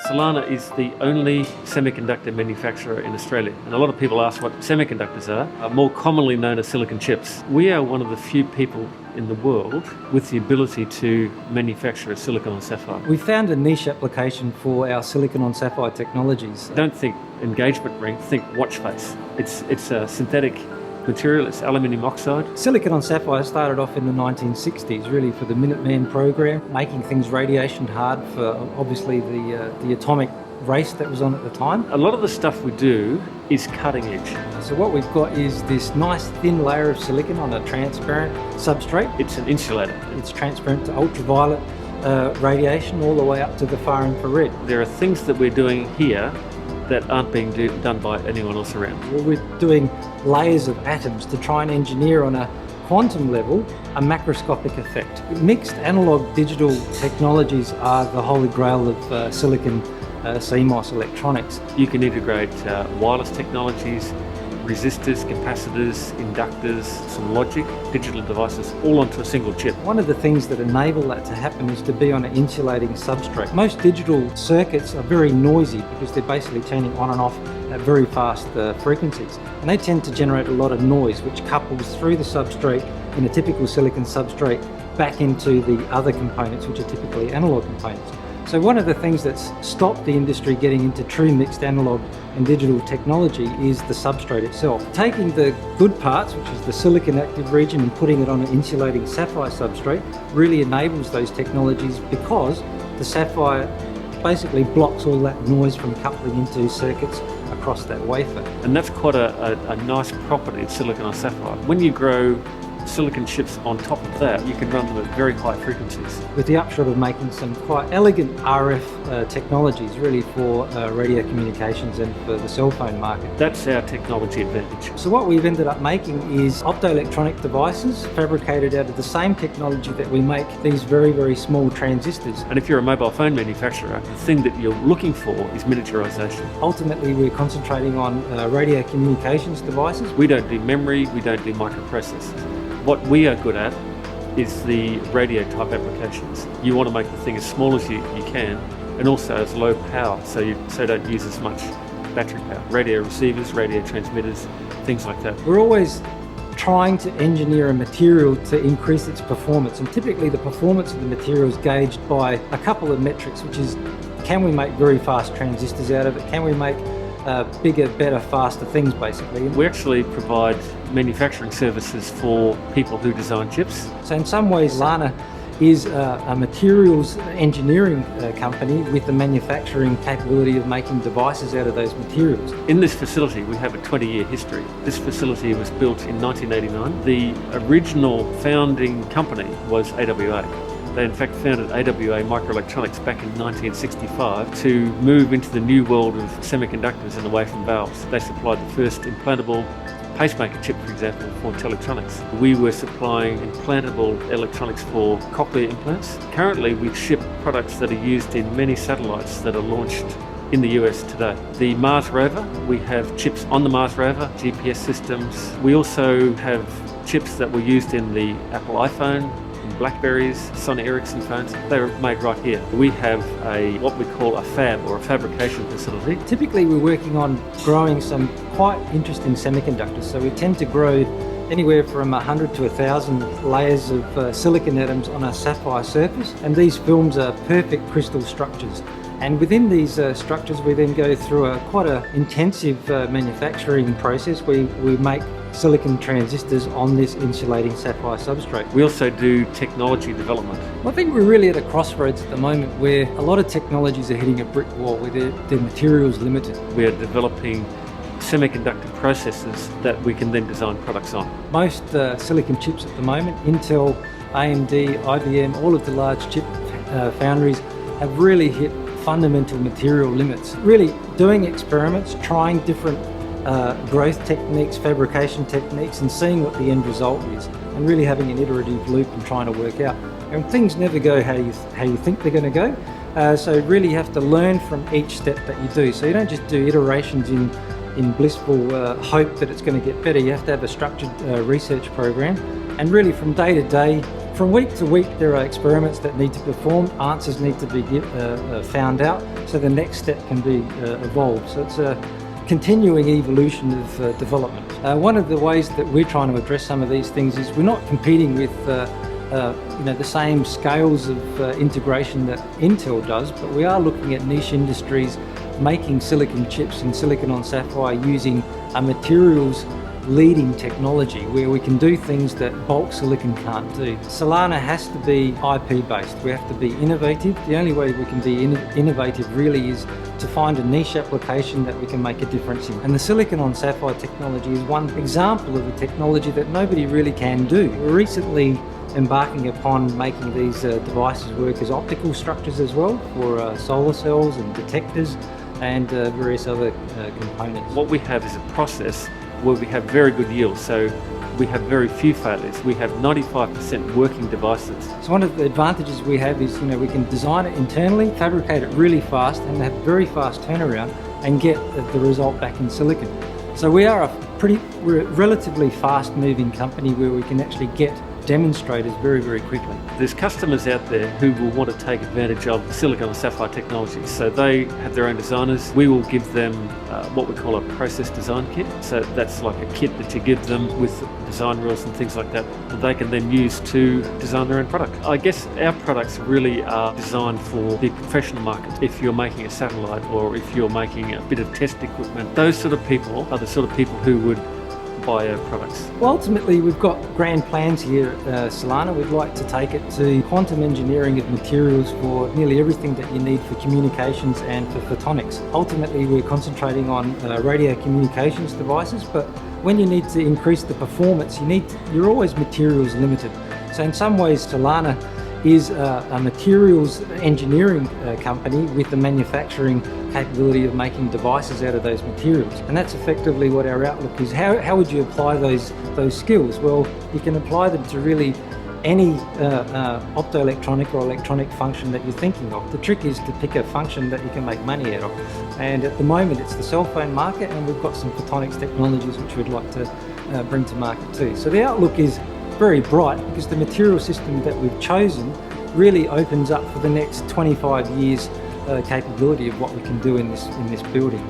Silanna is the only semiconductor manufacturer in Australia, and a lot of people ask what semiconductors are more commonly known as silicon chips. We are one of the few people in the world with the ability to manufacture a silicon on sapphire. We found a niche application for our silicon on sapphire technologies. Don't think engagement ring, think watch face. It's a synthetic material, it's aluminium oxide. Silicon on sapphire started off in the 1960s, really for the Minuteman program, making things radiation hard for obviously the atomic race that was on at the time. A lot of the stuff we do is cutting edge. So what we've got is this nice thin layer of silicon on a transparent substrate. It's an insulator. It's transparent to ultraviolet radiation all the way up to the far infrared. There are things that we're doing here that aren't being done by anyone else around. Well, we're doing layers of atoms to try and engineer on a quantum level a macroscopic effect. Mixed analog digital technologies are the holy grail of silicon CMOS electronics. You can integrate wireless technologies, resistors, capacitors, inductors, some logic, digital devices, all onto a single chip. One of the things that enable that to happen is to be on an insulating substrate. Most digital circuits are very noisy because they're basically turning on and off at very fast frequencies. And they tend to generate a lot of noise, which couples through the substrate in a typical silicon substrate back into the other components, which are typically analog components. So one of the things that's stopped the industry getting into true mixed analog and digital technology is the substrate itself. Taking the good parts, which is the silicon active region, and putting it on an insulating sapphire substrate really enables those technologies because the sapphire basically blocks all that noise from coupling into circuits across that wafer. And that's quite a nice property of silicon on sapphire. When you grow silicon chips on top of that, you can run them at very high frequencies. With the upshot of making some quite elegant RF technologies really for radio communications and for the cell phone market. That's our technology advantage. So what we've ended up making is optoelectronic devices fabricated out of the same technology that we make these very, very small transistors. And if you're a mobile phone manufacturer, the thing that you're looking for is miniaturization. Ultimately, we're concentrating on radio communications devices. We don't do memory, we don't do microprocessors. What we are good at is the radio type applications. You want to make the thing as small as you can and also as low power so don't use as much battery power. Radio receivers, radio transmitters, things like that. We're always trying to engineer a material to increase its performance, and typically the performance of the material is gauged by a couple of metrics, which is can we make very fast transistors out of it, can we make bigger, better, faster things basically. We actually provide manufacturing services for people who design chips. So in some ways Silanna is a materials engineering company with the manufacturing capability of making devices out of those materials. In this facility we have a 20-year history. This facility was built in 1989. The original founding company was AWA. They in fact founded AWA Microelectronics back in 1965 to move into the new world of semiconductors and away from valves. They supplied the first implantable pacemaker chip, for example, for Intellectronics. We were supplying implantable electronics for cochlear implants. Currently we ship products that are used in many satellites that are launched in the US today. The Mars rover, we have chips on the Mars rover, GPS systems. We also have chips that were used in the Apple iPhone, Blackberries, Sony Ericsson phones. They were made right here. We have what we call a fab or a fabrication facility. Typically we're working on growing some quite interesting semiconductors. So we tend to grow anywhere from 100 to 1,000 layers of silicon atoms on a sapphire surface, and these films are perfect crystal structures. And within these structures we then go through quite an intensive manufacturing process. We make silicon transistors on this insulating sapphire substrate. We also do technology development. I think we're really at a crossroads at the moment where a lot of technologies are hitting a brick wall where their materials limited. We are developing semiconductor processes that we can then design products on. Most silicon chips at the moment, Intel, AMD, IBM, all of the large chip foundries have really hit fundamental material limits. Really doing experiments, trying different growth techniques, fabrication techniques, and seeing what the end result is, and really having an iterative loop and trying to work out. And things never go how you think they're going to go. So really you have to learn from each step that you do. So you don't just do iterations in blissful hope that it's going to get better. You have to have a structured research program, and really from day to day, From week to week, there are experiments that need to be performed, answers need to be found out, so the next step can be evolved. So it's a continuing evolution of development. One of the ways that we're trying to address some of these things is we're not competing with the same scales of integration that Intel does, but we are looking at niche industries making silicon chips and silicon on sapphire using a materials leading technology where we can do things that bulk silicon can't do. Silanna has to be IP based. We have to be innovative. The only way we can be innovative really is to find a niche application that we can make a difference in. And the silicon on sapphire technology is one example of a technology that nobody really can do. We're recently embarking upon making these devices work as optical structures as well for solar cells and detectors and various other components. What we have is a process where we have very good yield, so we have very few failures. We have 95% working devices. So one of the advantages we have is, we can design it internally, fabricate it really fast and have very fast turnaround and get the result back in silicon. So we're a relatively fast moving company where we can actually get demonstrators very, very quickly. There's customers out there who will want to take advantage of silicon and sapphire technology. So they have their own designers. We will give them what we call a process design kit. So that's like a kit that you give them with design rules and things like that they can then use to design their own product. I guess our products really are designed for the professional market. If you're making a satellite or if you're making a bit of test equipment, those sort of people are the sort of people who would buy our products. Well, ultimately, we've got grand plans here at Silanna. We'd like to take it to quantum engineering of materials for nearly everything that you need for communications and for photonics. Ultimately, we're concentrating on radio communications devices, but when you need to increase the performance, you're always materials limited. So in some ways, Silanna is a materials engineering company with the manufacturing capability of making devices out of those materials. And that's effectively what our outlook is. How would you apply those skills? Well, you can apply them to really any optoelectronic or electronic function that you're thinking of. The trick is to pick a function that you can make money out of. And at the moment, it's the cell phone market, and we've got some photonics technologies which we'd like to bring to market too. So the outlook is very bright because the material system that we've chosen really opens up for the next 25 years capability of what we can do in this building.